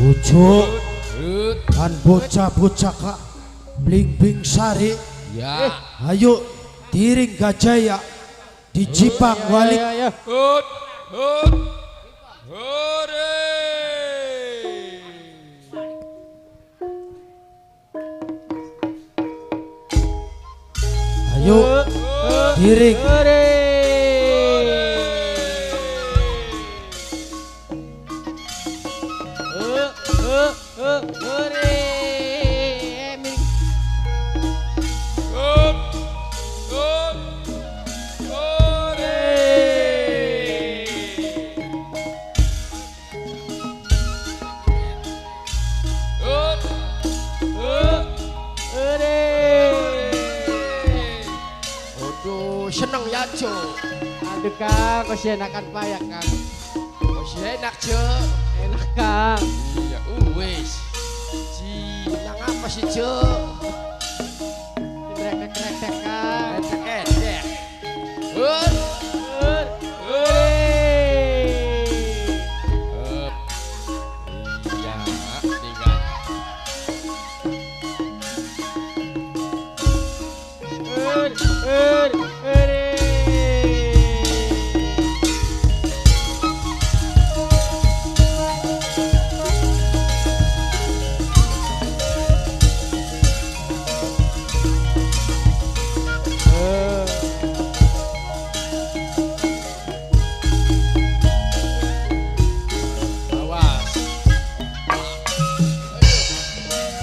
Bojo kan bocah-bocah kak bling-bling sari ya ayo tiring gajaya di Jipang walik hut hut hore ayo tiring seneng ya Jo. Aduh Kang, kok enakan payak Kang. Masih enak Jo. Enak Kang. Iya, wis. Nang apa sih Jo? Krek-krek Kang. Krek-krek. Iya, tinggal.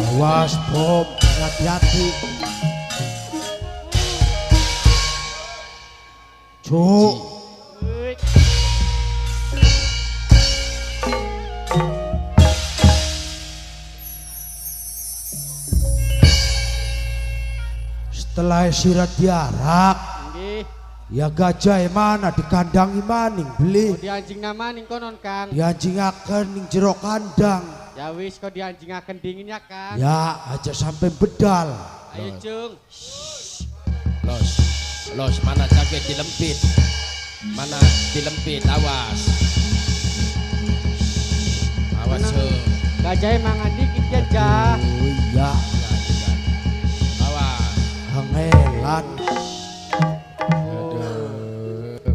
awas Bob hati-hati Cuk setelah sirat diarak Nggih. ya gajah mana dikandangi maning beli Di anjing nama ning konon Kang. dianjingaken ning jero kandang Ya wis kok dianjingaken dinginnya Kang. ya aja sampai bedal Ayo Cung. Los mana jaket dilempit. Mana dilempit awas. Awas Jo. Gajah mangan dikit ya Jah. oh iya Awas. kangelan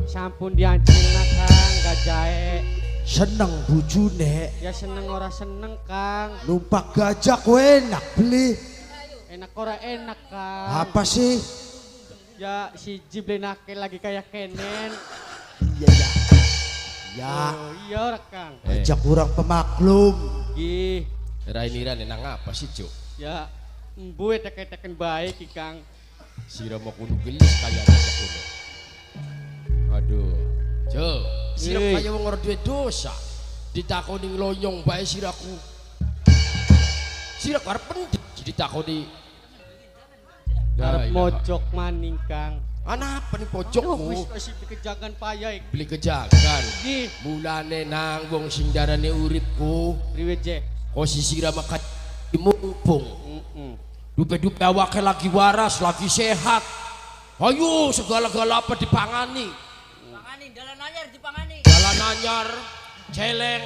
Sampun dianjingna Kang gajahe. seneng bujune Ya seneng ora seneng Kang. numpak gajah kowe enak beli Enak ora enak Kang. apa sih Ya si Jiblenake lagi kayak Kenen. iya ya ya Oh iya ora Kang. aja kurang pemaklum Gih. Rainiran nang apa sih Jo? Ya embuet teken baik Ki Kang. Sira mau kudu gelis kaya anak kudu. Aduh. Jo, sira Yei. kaya wong ora duwe dosa. Ditakoni nglonyong bae siraku. Sira arep pendhet ditakoni. Arep mojok maning Kang. Ana apa nih Wis pojokmu? kasih kejagan payah. Beli kejagan. Gih. Mulane nang wong sing darane uripku, Priwe je. kosi sira makat mumpung. Dupe-dupe awake lagi waras, lagi sehat. Ayo segala-gala apa dipangani. Pangani, dalan anyar dipangani. Jalan anyar, celeng,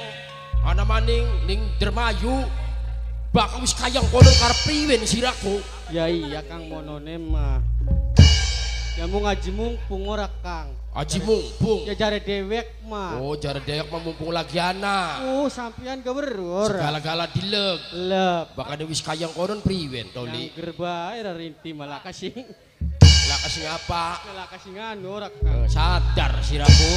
ana maning ning Dermayu. Bakal wis kayang kono karep priwen siraku. Ya iya Kang monone mah. Ya mau ngaji mumpung ora Kang. Aji mumpung. Ya jare dewek mah. Oh, jare dewek mah mumpung lagi ana. Sampean gawer ora. Segala-gala dileg. Lep. Bakal wis kayang kono priwen toli. Yang gerbae ra rinti malah kasih. Lah kasih apa? Malah kasih nganu ora Kang. Sadar siraku.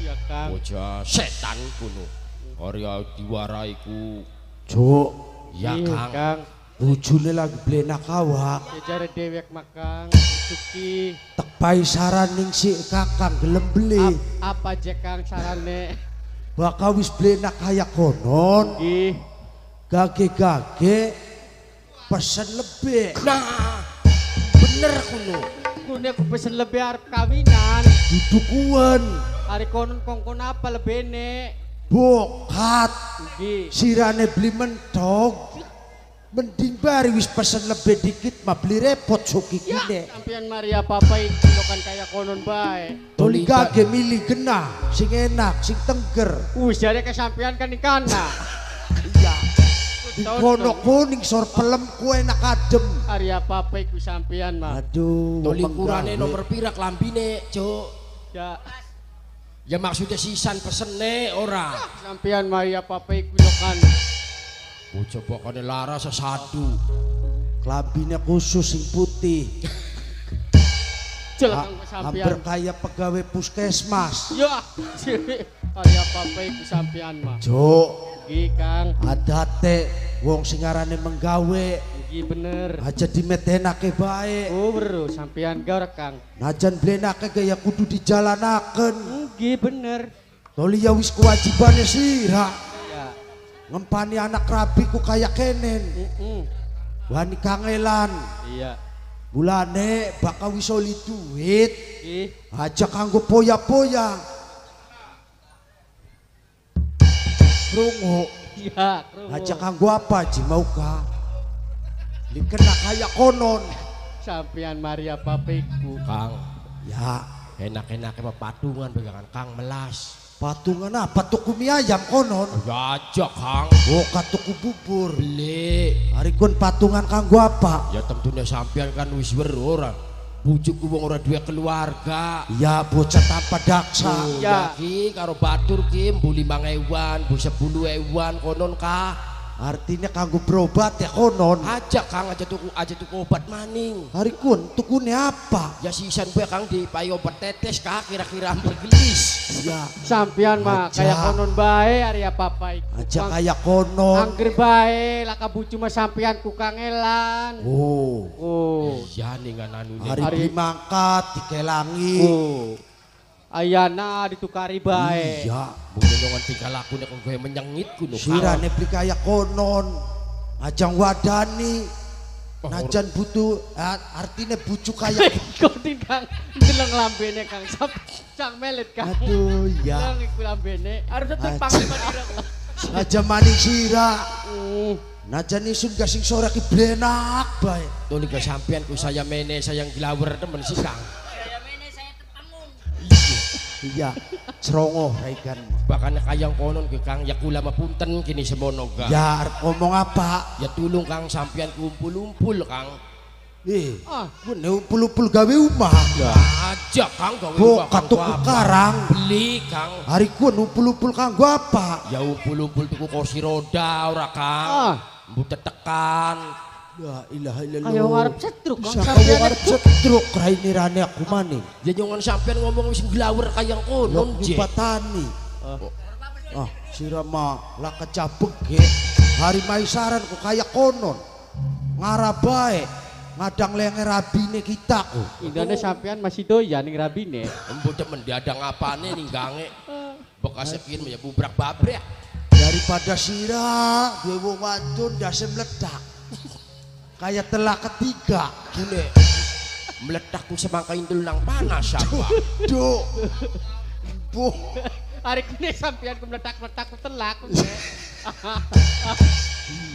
Iya Kang. Bocah setan kuno. Arya diwaraiku. Cuk Ya Iya, Kang. bujune lagi blenak awak Ya jare dewek mah Kang. Suki. tek paisaran ning si kakang gelem beli Apa je Kang sarane? bakal wis blenak kaya konon Ih. gage-gage pesen lebih Nah, bener kuno. Kune aku pesen lebih arep kawinan. dudukuan Hari konon kongkon apa lebene? bokat Nggih. sirane beli mentok mending bari wis pesen lebih dikit mah beli repot suki kine Sampean Maria Papa itu kan kayak konon bae. toli gage milih genah sing enak sing tengger Wis jare kesampean kan ikana. iya kono kuning sor pelem kue enak adem. Hari apa-apa iku sampean mah. Aduh, Toli ngomong kurane gawe. nomor pira klambine, Cuk? Ya, Ya maksudnya sisan pesene ora. sampean mah hari apa-apa iku lokan. Bocah pokoknya lara sesadu. Klambine khusus sing putih. Jelek Hampir sampean. kayak pegawai puskesmas. Ya, hari apa-apa iku sampean mah. Cuk, Iki Kang, adate wong sing arane menggawe iki bener. aja dimedenake bae. Oh, bro, sampean ga ora Kang. Najan blenake gaya kudu dijalanaken. Nggih bener. Toli ya wis kewajibane sira. Ya. Ngempani anak rabi ku kaya kenen. Wani kangelan. Iya. Bulane bakal wis oli duit. Nggih. Aja kanggo poya-poya. Rungu. Iya, krungu. Aja kanggo apa Ji mau ka? Dikena kaya konon. Sampean mari apa-apa iku. Kang, Ya, enak-enaknya pepatungan pegangan Kang melas. patungan apa tuku mie ayam konon? Ya aja Kang. Buka tuku bubur. Beli. Hari kun patungan kanggo apa? Ya tentunya sampean kan wis weruh ora. Bujuk wong ora duwe keluarga. Ya bocah tanpa daksa. Ya Ya. ki karo batur ki mbu 5.000-an, mbu 10.000-an konon ka. Artinya kanggo berobat ya konon. Aja Kang aja tuku obat maning. Hari kun tukune apa? Ya sisan gue Kang dipakai obat tetes ka kira-kira hampir gelis. Ya, Sampean mah Aja. kayak konon bae hari apa-apa iku. aja kaya konon. Angger bae laka bucu mah sampean ku kangelan. Oh, Oh. Ya nih ngan anu hari Hari- beli mangkat dikelangi. Oh. Ayana ditukari bae. Iya. mungkin dengan tingkah laku nek gue menyengit kuno Sirane beli kaya konon. Ajang wadani. Najan butuh artinya bucu kaya. Kok Kang deleng lambene Kang cang melet Kang. Aduh ya. Deleng iku lambene. Harus tetep Aja. pangliman ira. Aja maning sira. Hmm. Najan isun gasing sore ki blenak bae. tuh ke sampean ku saya mene sayang gilawer temen si Kang. Saya ini saya ketangung. Iya, cerongoh raikan. Bahkan kayang konon ke Kang ya kula mapunten kini semono ga. Ya arep ngomong apa? Ya tulung Kang sampean kumpul-umpul Kang. Ah, Gue puluh-puluh gawe umah. Ya aja Kang gawe Bokat tuku karang. Beli Kang. Hari ku numpul-umpul kanggo apa? Ya umpul-umpul tuku kursi roda ora Kang. Ah. Mbu tetekan. La ilaha illallah. ayo ngarep setruk Kang Siapa sampean. wong arep setruk raine rane aku maning. Ya jangan sampean ngomong wis gilawer kayang konon Lok je. dipatani. Sirama lah kecabek ge. Hari maisaran ku kaya konon. Ngarap bae. Ngadang lenger rabine kita ku. Indone sampean masih doyan ning rabine. Embu temen diadang apane ning gange. Bekas sekian ya bubrak babrek. Daripada sira duwe wong wadon dase meledak. Kayak telah ketiga. Kune meletakku semangka indul nang panas apa. Duk. Bu. Hari kene sampean ku meletak-meletak telak.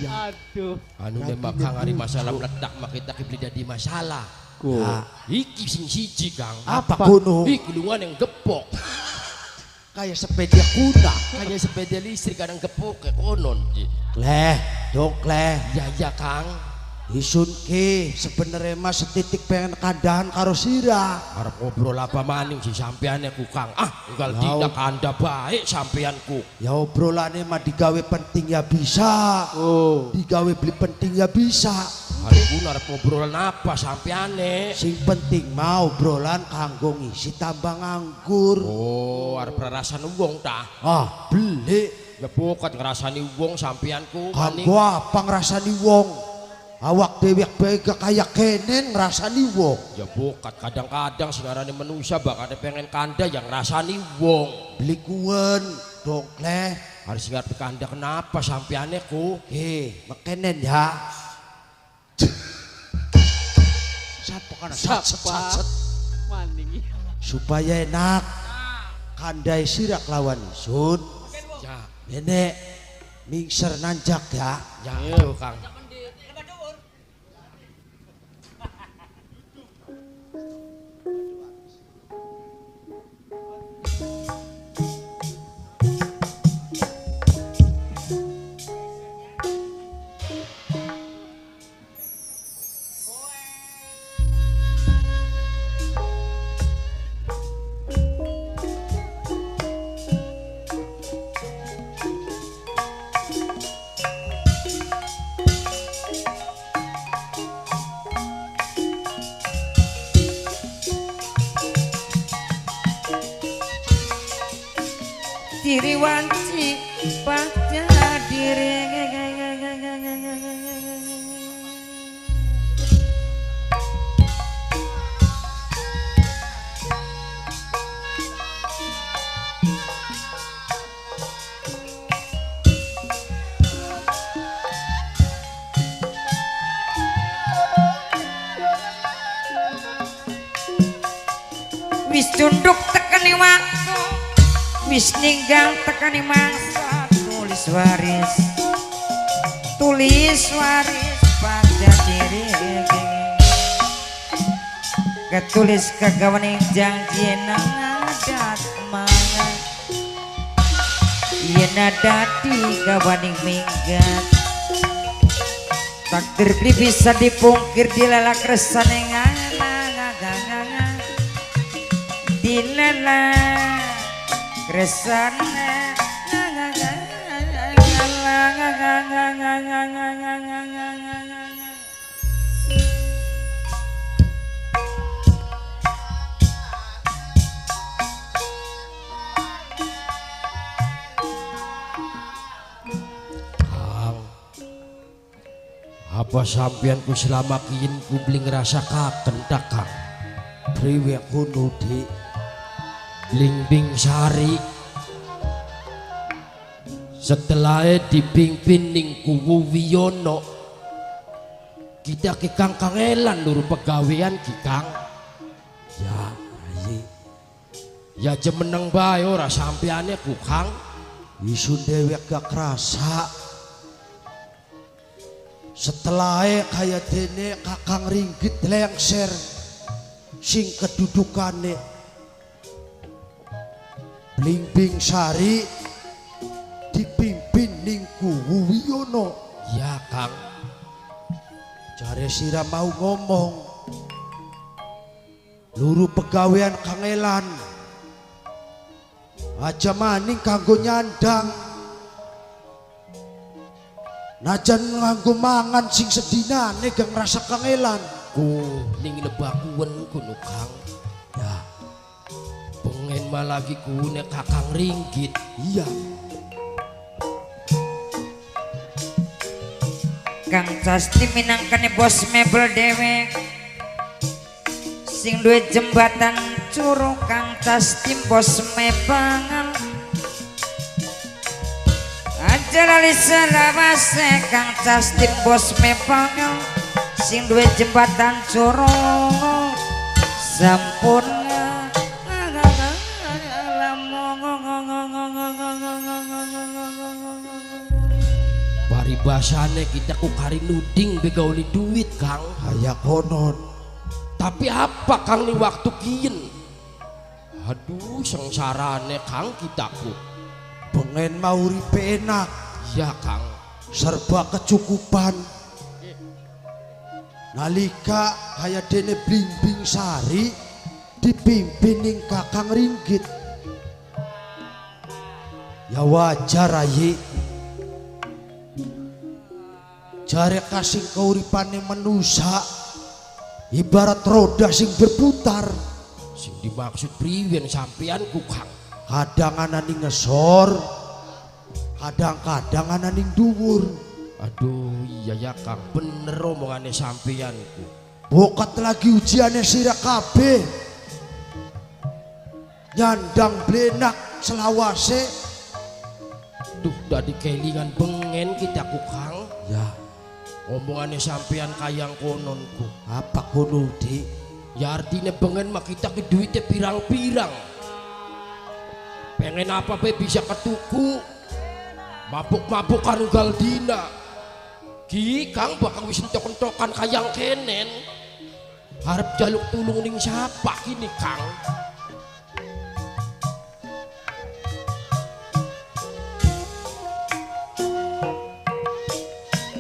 Aduh. Anu memang Kang hari masalah meletak mak kita beli jadi masalah. Nah, Iki sing siji Kang. apa kuno? Iki lungan yang gepok. Kayak sepeda kuda. Kayak sepeda listrik kadang gepok kayak konon. Ji. Kleh, dong kleh. Ya Kang. Isun ke sebenarnya mas setitik pengen kandahan karo sira. Arep ngobrol apa maning si sampeane ku Kang. Ah, enggal Lau. tidak anda baik sampeanku. Ya obrolannya mah digawe penting ya bisa. Oh. Digawe beli penting ya bisa. Hari pun arep ngobrolan apa sampeane? Sing penting mau obrolan kanggo ngisi tambah nganggur. Oh, arep rarasan wong ta. Ah, beli. Ya pokat ngrasani wong sampeanku maning. Kanggo apa ngrasani wong? Awak dewek bae gak kaya kenen ngrasani wong. Ya pokat kadang-kadang singarane manusia bakal pengen kanda yang rasani wong. Beli kuen, dong kleh. Harus singar kanda kenapa sampeane ku? Makenen ya. Satu kana sat sat sat sat. Maning. Supaya enak. Kandai sirak lawan isun. Ya, Nenek mingser nanjak ya. ya itu Kang. Zaman di lebat dhuwur. diri wanci pada diri. Wis tunduk tekani waktu, wis ninggal tekani masa. Tulis waris pada diri. Ketulis kagawaning janji nang adat mangan. Yen dadi gawaning minggat. Takdir bisa dipungkir dilalak resane dilala kresana apa sampean ku selama kian ku bling rasa kaken takang priwe kuno di Lingbing Sari setelah dipimpin ning Kuwu Wiyono kita ke Kang Kangelan luru pegawean Kang ya ayi ya jemeneng bae ora sampeane ku Kang isun dewek gak kerasa setelah kaya dene Kakang Ringgit lengser sing kedudukane Lingbing Sari dipimpin ning Kuwu Wiyono. Ya Kang, jare sira mau ngomong luru pegawean Kangelan aja maning kanggo nyandang najan nganggo mangan sing sedinane gak ngrasa Kangelan ku ning lebakuwen kuno Kang ya pengen malagi kune Kakang Ringgit iya Kang Casti minangkane bos mebel dewek sing duwe jembatan Curu. Kang Casti bos mebel aja lali selawase. Kang Casti bos mebel sing duwe jembatan Curu sampun paribasane kita ku kari nuding begauli duit Kang aya konon tapi apa Kang nih waktu kian aduh sengsarane Kang kita ku pengen mau ripe enak ya Kang serba kecukupan nalika kaya dene Lingbing Sari dipimpin ning Kakang Ringgit ya wajar ayi jare kasing kauripane manusa ibarat roda sing berputar sing dimaksud priwen sampean ku Kang kadang ana ning ngesor kadang-kadang ana ning dhuwur aduh iya ya Kang bener omongane sampean ku bokat lagi ujiane sira kabeh nyandang blenak selawase duh dadi kelingan bengen kita ku Kang ya omongane sampean kayang konon ku apa kono di ya artinya bengen mah kita ke duitnya pirang-pirang pengen apa be bisa ketuku mabuk-mabukan galdina ki Kang bakal wis entok-entokan kayang kenen harap jaluk tulung ning siapa kini Kang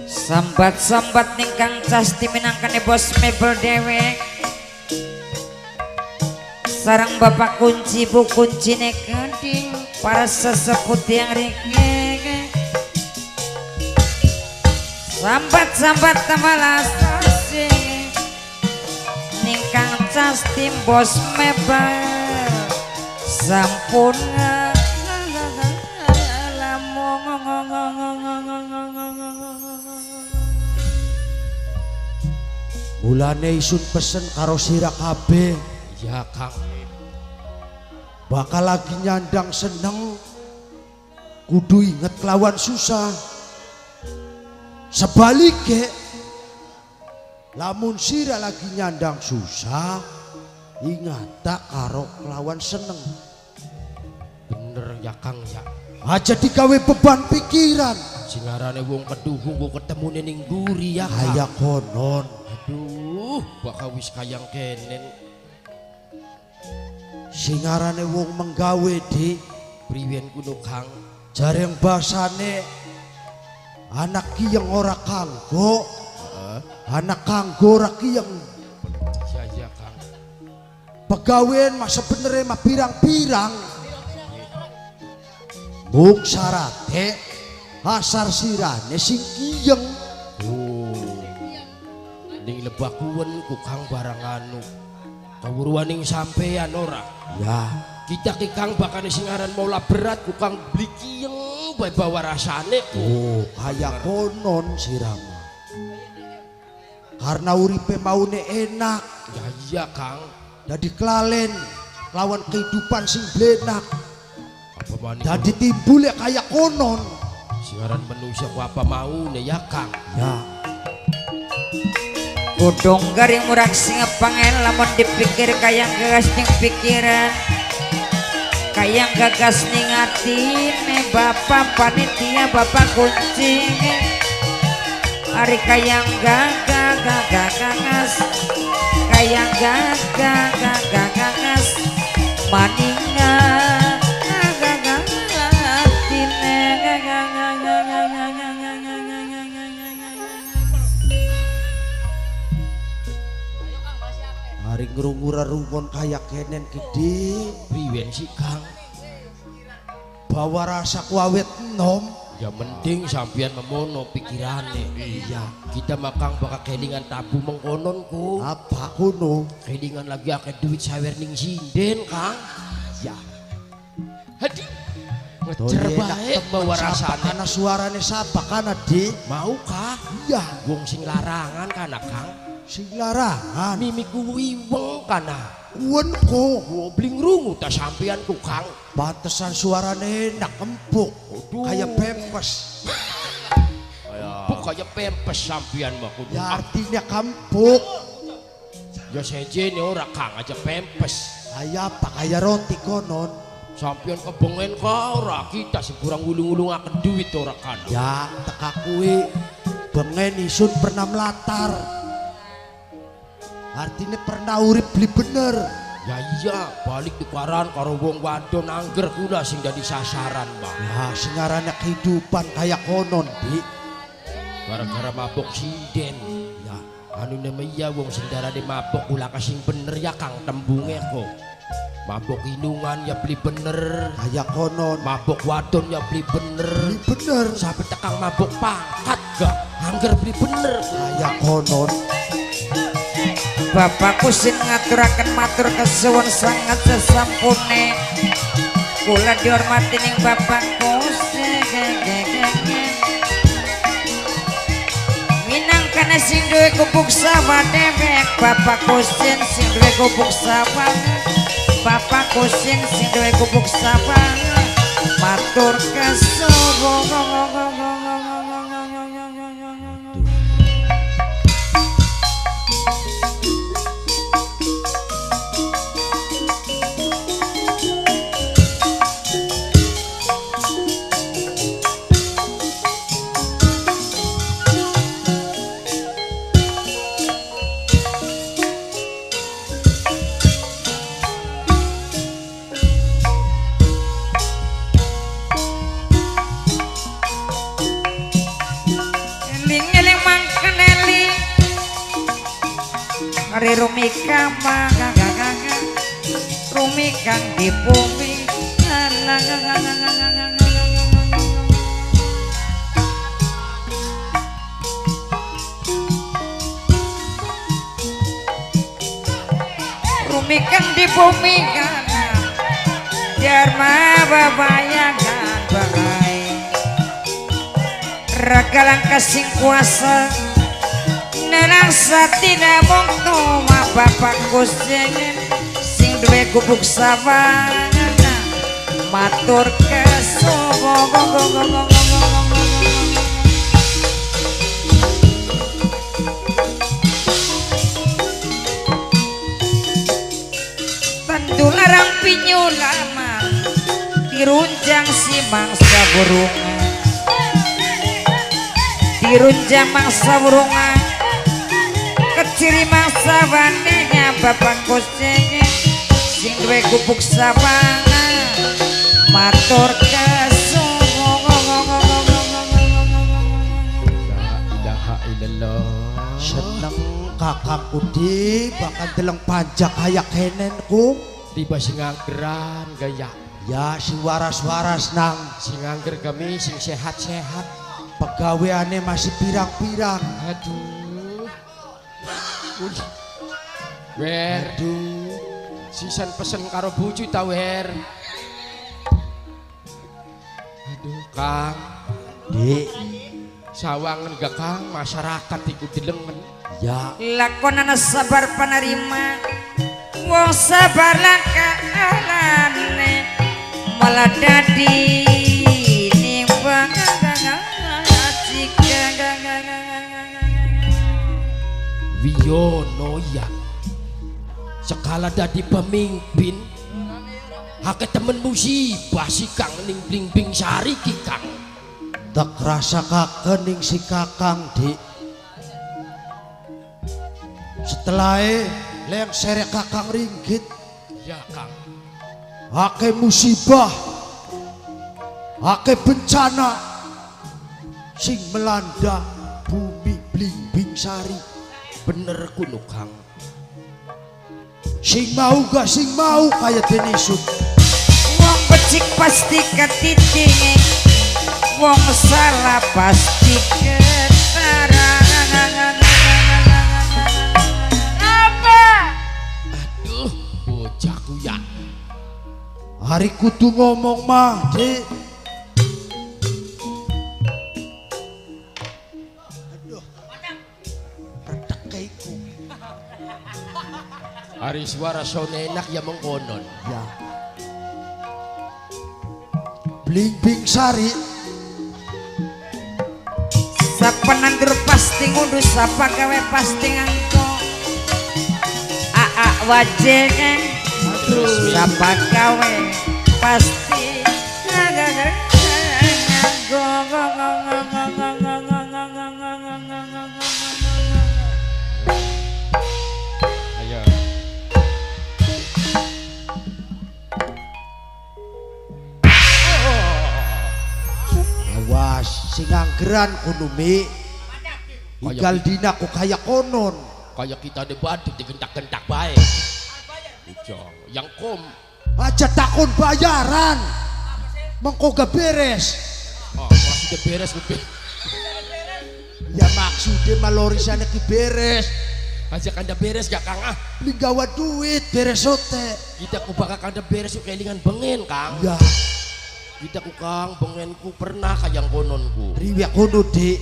sambat-sambat ning Kang Casti minangkane bos mebel dewek sarang bapak kunci bu kuncine keding para sesepuh yang riki sambat-sambat tamalas ning Kang Casti bos mebel sampun Mulane isun pesen karo sira kabeh Iya Kang. bakal lagi nyandang seneng kudu inget kelawan susah. Sebaliknya lamun sira lagi nyandang susah ingat tak karo kelawan seneng. Bener ya Kang ya. Aja digawe beban pikiran Singarane wong keduhung kok ketemu ning mburi ya Kang. kaya konon. Aduh, bakal wis kayang kenen. Singarane wong menggawe di Priwen kuno Kang. jareng basane anak kiyeng ora kanggo anak kanggo ora kiyeng. Iya Kang. Pegawean mah sebenere mah pirang-pirang mung syarate asar sirane sing kiyeng. Oh. Ning lebakuwen ku Kang barang anu. Kawuruan ning sampean ora. Ya Kita ki Kang bakane sing aran maula berat ku Kang beli kiyeng bae bawa rasane. oh kaya konon sirama karena uripe maune enak Ya iya Kang. dadi kelalen lawan kehidupan sing blenak Apa maning dadi timbul kaya konon. sing aran manusia ku apa maune ya Kang. Ya Kudung garing murak sing pangen lamun dipikir kayang gagas ning pikiran kayang gagas ning atine bapak panitia bapak kuncing ari kayang gagas kayang gagas maninga hari ngrungu rerungon kaya kenen gede Priwen sih Kang. bawa rasa kuawet enom. Ya mending sampean memono pikirane. Iya Kita makang bakal kelingan tabu mengkonon ku. apa kuno Kelingan lagi akeh duit sawer ning sinden Kang. ya Hadi. Ngecer bae bawa rasane. kana suarane sapa kana di Mau kah? iya Wong sing larangan kana Kang. sing larangan Mimiku wiweng kana. kuwen ko Gobling rungu ta sampean ku Kang. pantesan suarane enak empuk Aduh. kayak pempes Empuk kaya pempes sampean mah kudu. ya artinya kampuk Ya sejene ora Kang aja pempes. kayak apa kayak roti konon. Sampean kebengen ka ora kita sing kurang ngulung-ngulungaken duit ora kana. Ya teka kuwi bengen isun pernah melatar artinya pernah urip beli bener. Ya iya, balik di paran karo wong wadon angger kula sing dadi sasaran, Bang. Ya singarane kehidupan kayak konon di Gara-gara mabok sinden. ya Anu namanya wong sing darane mabok kula kasing bener ya Kang tembunge kok. Mabok inungan ya beli bener. kayak konon Mabok wadon ya beli bener. beli bener Sampai tekang mabok pangkat gak angger beli bener. kayak konon. Bapakku sin ngaturaken matur kesuwun sangat sesampune kula dihormati ning bapakku minangkane sing duwe gubuk sawah dewek bapakku sin sing duwe gubuk sawah bapakku sin sing duwe gubuk sawah matur kesuwun. Ari rumika mangga rumikang di bumi rumikang di bumi dharma babayangan bae galang kasing kuasa nenang satina mong tuma bapakku sing duwe gubuk sabana matur kesuwung tandularang pinyulama dirunjang si mangsa burungan dirunjang mangsa burungan keciri mangsa wanenya bapak kucing sing duwe gubuk sabana matur kesuwung La ilaha illallah. Seneng kakangku di bakal deleng panjang kayak kenen ku. Tiba sing anggeran gaya. Ya si waras-waras nang Sing angger kami sing sehat-sehat. pegawaiannya masih pirang-pirang. Aduh. Wer, Aduh, sisan pesen karo bojo ta wer. Aduh, Kang. Dik, Sawangan gak Kang, masyarakat iku dilengen. ya lakonan sabar penerima wong sabar lakalane malah dadi nimbang Wiono ya sekala dadi pemimpin hake temen musibah si Kang ning bling-bling sari ki Kang. tak rasa kakening si kakang dik. Setelah leng serek kakang ringgit Ya Kang. hake musibah hake bencana sing melanda bumi Blimbing Sari. Bener kuno Kang. Sing mau gak sing mau kayak tenisut. wong becik pasti ketiting wong salah pasti ketarangan apa Aduh, bocahku ya. Hari kudu ngomong mah dik. Aduh, redek keiku. Hari suara sone enak ya mengkonon. Ya. Blimbing Sari sapa nandur pasti ngunduh sapa gawe pasti nganggo aa wajeng sapa gawe pasti Ayo. awas sing anggeran kudu mi. Igal dina ku kaya konon. Kayak kita di Badut digentak-gentak baik. Ujo, yang kom. Aja takon bayaran. Mengko gak beres. Oh, maksudnya beres lebih. Ya maksudnya malorisane ki beres. Aja kanda beres gak Kang ah. Linggawa duit beres sote. Kita ku bakal kanda beres yuk kelingan bengen Kang. Ya Kita ku Kang bengenku pernah kayang kononku. riwek kono dik.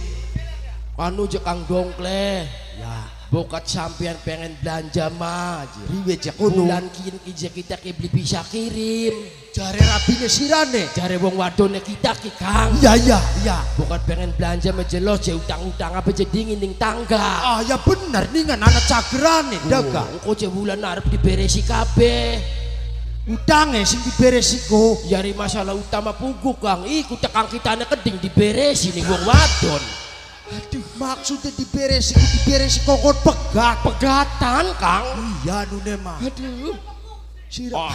Anu je Kang dongkle. Ya Bokat sampean pengen belanja mah aja. riwek je kono. Bulan kian kija kita ke beli bisa kirim. Jare rabine sirane. Jare wong wadone kita ki Kang. Ya ya ya. Bukan pengen belanja menjelos je utang-utang apa je dingin ning tangga. Ah ya bener ningan anak cagerane daga. Engko je bulan arep diberesi kabeh. Utange sing diberesi ko. Jari masalah utama pugu Kang. Iku tekang kitane keding diberesi ning wong wadon. Aduh maksudnya diberesi kokon pegat. Pegatan Kang. Iya nune mah. Aduh. Sira.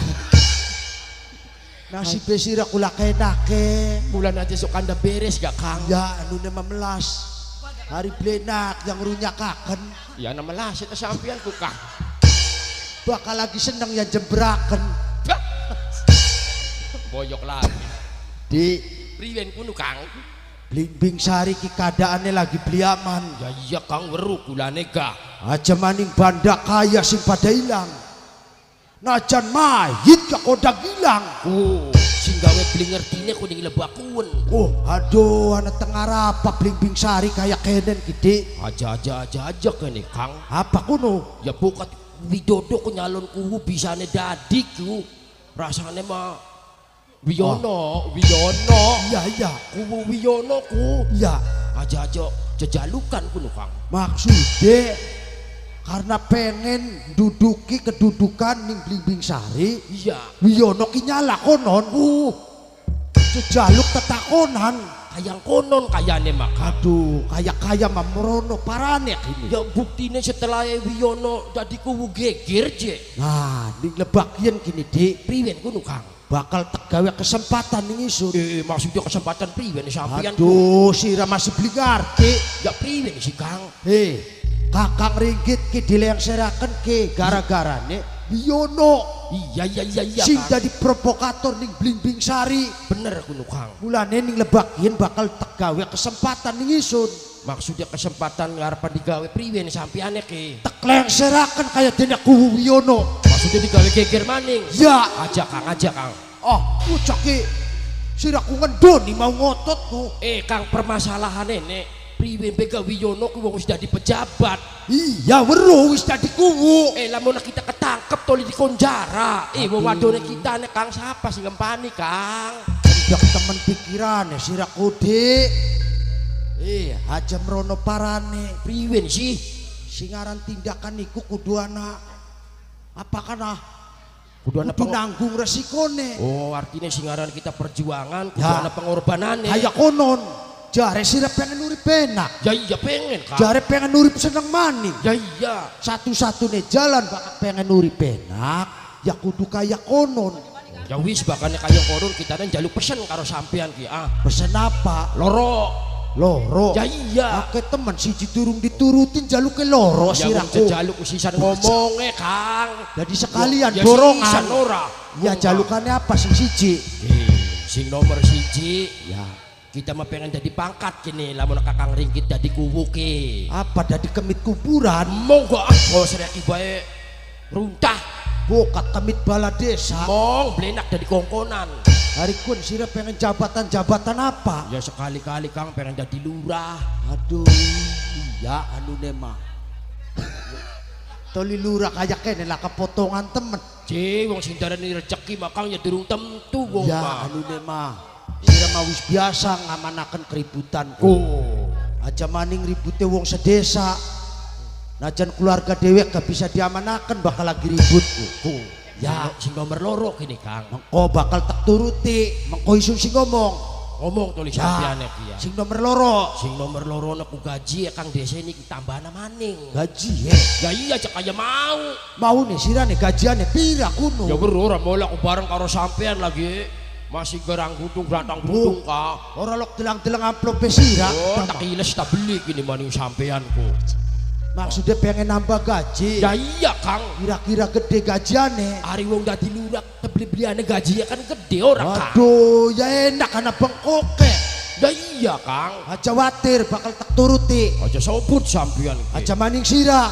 Nasib sira kula kenake. Bulan aja sok anda beres gak Kang? Ya nune memelas. Hari blenak yang runyakaken. Ya nama lah kita sampean ku Kang. Bakal lagi seneng ya jembraken. Boyok lagi. Di Priwen kuno Kang. Blimbing Sari ki keadaannya lagi bliaman. Ya iya Kang weru gulane gak. Aja maning banda kaya sing pada hilang. Najan mayit gak kodak hilang. Sing sing gawe bling ngertine kuning lebakun. Oh, aduh, anak tengah apa Blimbing Sari kayak kenen gede. Aja kene Kang. Apa kuno? Ya bukat Widodo ku nyalon ku bisane dadi ku. Rasane mah Wiyono. Iya. Kuwu Wiyono ku. Iya. Aja jejalukan kuno Kang. Maksudnya karena pengen duduki kedudukan ning Blimbing Sari. Iya. Wiyono ki nyala konon. Jejaluk tetakonan. Kayang konon kayane mak. Aduh, kayak Mamrono parane ini. Ya buktine setelah Wiyono dadi kuwu geger je. Nah, ning lebakien gini Dik, Priwen kuno Kang. bakal tegawe kesempatan ning isun. Maksudnya kesempatan priwen sampean. Aduh, sira masih beli ngerti. Ya priwen sih Kang. Kakang Ringgit ki dilengseraken ke gara-garane Wiyono. Iya Sing Kang. jadi provokator ning Blimbing Sari. Bener kuno Kang. Mulane ning lebakien bakal tegawe kesempatan ning isun. Maksudnya kesempatan ngarepan digawe priwen sampeane ke. Tek lengseraken kaya dene kuwu Wiyono. Maksudnya digawe geger maning. Ya, Aja Kang. oh, ucak ki siraku ngendoni mau ngototku. Kang permasalahan nek priwen bega Wiyono ku wong wis dadi pejabat. Iya, weruh wis dadi kuwu. Lamun kita ketangkep toli di konjara. Wong wadone kita nek Kang siapa sing ngempani Kang? Dak temen pikirane siraku Dik. Aja merono parane. Priwen sih? Singaran tindakan iku kudu ana apa kana? Kudu ana Kudu nanggung resikone. Oh, artinya singaran kita perjuangan kudu Ya. ana pengorbanane. Kayak konon. Jare sira pengen urip enak. Ya iya pengen Kang. Jare pengen urip seneng maning. Ya iya. Satu-satunya jalan bakal pengen urip enak ya kudu kayak konon. Ya wis bakane kaya koron kita njaluk pesen karo sampean ki. Pesen apa? Loro. Loro. Ya iya. Oke temen siji durung diturutin jaluke loro Ya wong siraku. jaluk sisan ngomonge Kang. Jadi sekalian Ya dorongan. sisan ora. Ya jalukannya apa sing siji? Sing nomor siji Ya. kita mah pengen jadi pangkat kini lamun Kakang Ringgit jadi kuwu ki. Apa dari kemit kuburan? Monggo oh sereki bae runtah. Bokat kemit bala desa. Mong blenak dari kongkonan. Hari kun sira pengen jabatan apa? Ya sekali-kali Kang pengen jadi lurah. Aduh, iya anu nema. Toli lurah kayak kene lah kepotongan temen. Wong sing darani rezeki makang ya durung tentu wong Ya mah. anu nema. Sira mah wis biasa ngamanaken keributan. Aja maning ribute wong sedesa. Najan keluarga dewek gak bisa diamanaken bakal lagi ributku. Ya sing nomor loro kini Kang. Mengko bakal tak turuti. Mengko isun sing ngomong. Ngomong tulis sampeane ki ya. Sing nomor loro. Sing nomor loro ku gaji ya Kang desa ini tambahana maning. Gaji Ya iya cek kaya mau. mau nih sirane gajiane pira kuno. Ya ora mulai aku bareng karo sampean lagi. Masih gerang gudung berantang gudung Kak. Ora lok delang-delang amplop sira. Oh tak iles tak beli kini maning sampeanku. Maksudnya pengen nambah gaji. Ya iya Kang. Kira-kira gede gajiane. Hari wong dadi lurah beli-beliane gaji ya kan gede ora Kang. Aduh, ya enak karena bengkoke. Ya iya Kang. Aja watir bakal tak turuti. Aja sobut sampean. Aja maning sira.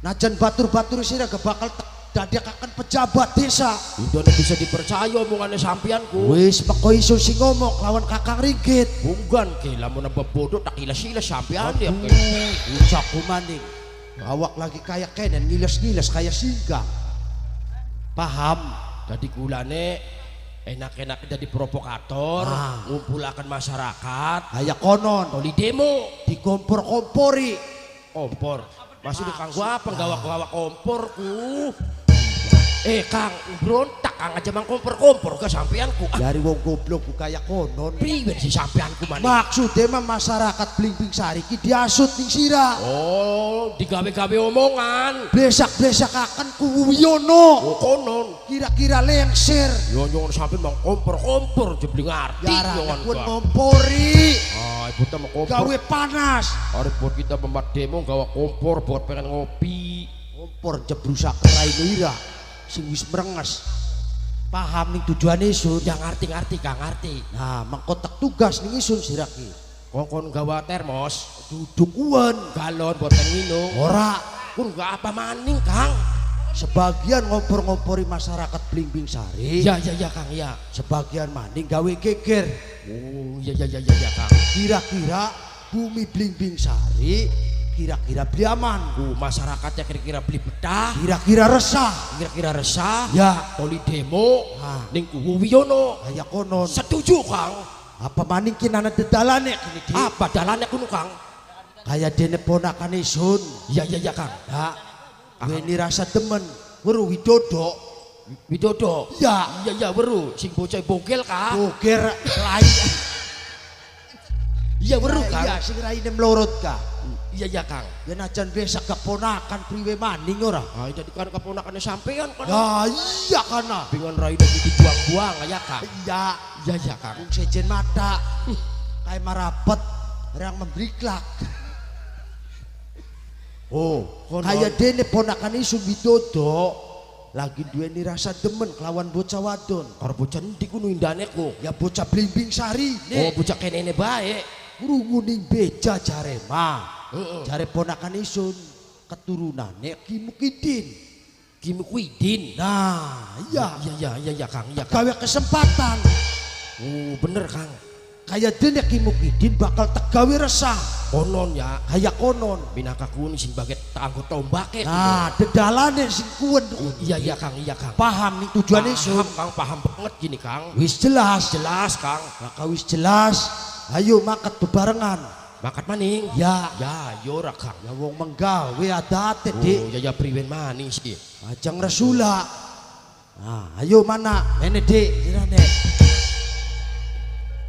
Najan batur-batur sira gak bakal tak dadekaken pejabat desa. Indone bisa dipercaya omongannya sampeanku. Wis meko iso sing ngomong lawan Kakang Ringgit. Bunggan ke lamun nambah bodoh tak ilas-ilas sampean ya. Ucapku maning. Awak lagi kayak kenen ngiles-ngiles kayak singa. Paham? Jadi kulane enak-enak jadi provokator, ngumpulakan masyarakat, Kayak konon. toli demo, Dikompor-kompori. kompor. Maksudnya Kang gua apa gawak-gawak komporku. Kang, berontak Kang aja mang kompor-kompor ke sampeanku. Dari wong goblok ku kayak konon. Priwen si sampeanku maning. Maksudnya mah masyarakat Blimbing Sari ki diasut ning sira. Oh, digawe-gawe omongan. Blesak-blesak akan ku Wiyono. Oh, konon. Kira-kira lengser. Yo nyuwun sampean mang kompor-kompor jebling ngerti Jarang nyuwun pun gua. ngompori. Ibu ta mau kompor. Gawe panas. Hari buat kita membuat demo gawa kompor buat pengen ngopi. Kompor jebrusak rai lira. Sing wis merenges. Paham ning tujuane isun. Ya ngerti Kang ngerti. Nah, mengkotak tugas ning isun siraki. Kongkon gawa termos, Duduk uwen. galon buat minum. Ora. Kur gak apa maning Kang. sebagian ngompor-ngompori masyarakat Blimbing Sari, Ya Kang ya. sebagian maning gawe geger. Oh ya Kang. Kira-kira bumi Blimbing Sari kira-kira beli aman, Masyarakatnya kira-kira beli betah, kira-kira resah. kira-kira resah, Ya, toli demo, Ah. ning Kuwu Wiyono. kayak konon. Setuju Kang. Apa maning kinana dedalane kini di? Apa dalannya kuno Kang? Kayak dene ponakan isun. Ya Kang. Ya, gue ini rasa demen. Weru Widodo. Widodo. Ya, Ya weru sing bocah bogel Kang. boger lain. Iya weru Kang. Iya, sing raine melorot ka. Iya Kang. Ya najan biasa keponakan priwe maning ora. Ah jadi kan keponakannya sampean kan. Ya iya kana. Dengan rai dan dibuang-buang ya Kang. Iya, Ya Kang. wong sejen mata. Kayak marapet orang membriklak. Oh, Konon. kayak dene ponakan isun Widodo lagi duweni rasa demen kelawan bocah wadon. Karo bocah ndi kuno indane ku. Ya bocah Blimbing Sari Oh nih. bocah kenene bae. Runguning beja jare mah. Heeh. Jare ponakan isun keturunane Ki Mukidin. Kim Kuidin. Nah, iya. Ya Kang. Ya Kang. Gawe kesempatan. Oh bener Kang. Kayak dene Ki Mukidin bakal tegawe resah. Konon ya. Kayak konon. Minaka kuning sing baget tanggo tombake. Nah, dedalane sing kuwen. Iya Kang. Paham nih tujuan isun. Kang paham banget gini Kang. Wis jelas. Jelas Kang. Maka wis jelas. Ayo makat bebarengan. Makat maning. Ya, Ya yo ora Kang. ya wong menggawe adate Oh Dik. ya priwen maning sih. Ajang Rasula. Nah, ayo mana? Mene Dik, jirane.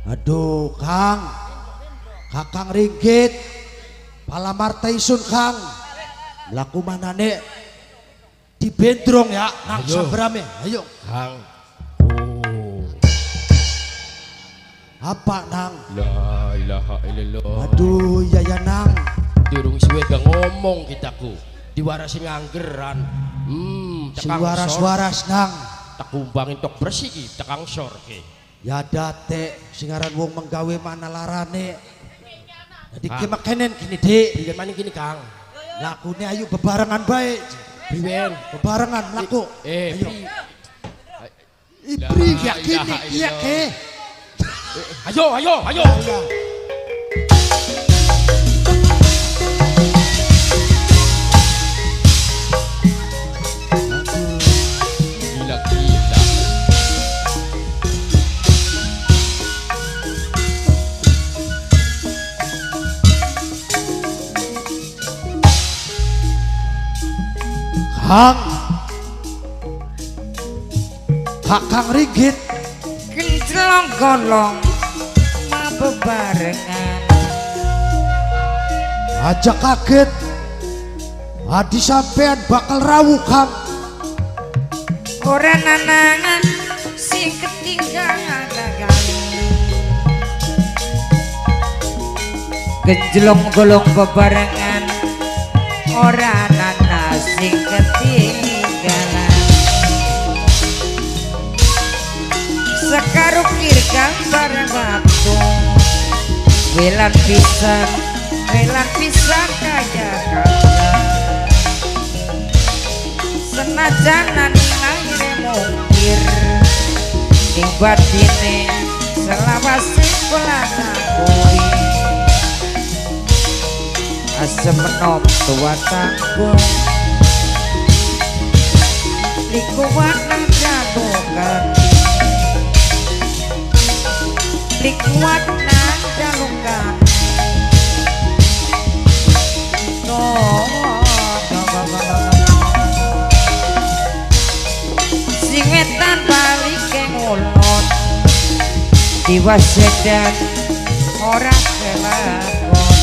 Aduh, Kang. Kakang Ringgit. Palamarta isun Kang. Laku mana nek? Di bendrong ya, nang Ayo. sambrame. Ayo. Kang. Oh. Apa nang? La ilaha illallah. Aduh, ya nang. Durung suwe dah ngomong kitaku. Diwarasi nganggeran. Si waras-waras nang. Tak kumbangin tok bersih ki, tekang sor ki. Ya date singaran wong menggawe mana larane. Jadi Ah. kemakenen kini Dik. Priwen maning kini Kang. Lakune ayo bebarengan baik. Priwen. Bebarengan laku. Ayo. Ibri ya kini iya ke. Ayo. Ayo. Gila. Kang. Kakang Ringgit. Kencelong golong bebarengan Aja kaget. Adi sampean bakal rawuh Kang. ora nanangan sing ketinggalan genjlong golong bebarengan ora nana sing ketinggalan sekarukir gambar batu welan pisan kaya kaya senajan lahir mungkir ing batine selawase pelana kuwi asem menop tua tanggung likuat nang jalukan likuat nang jalukan sing wetan balik ke ngulon diwasedan ora kelakon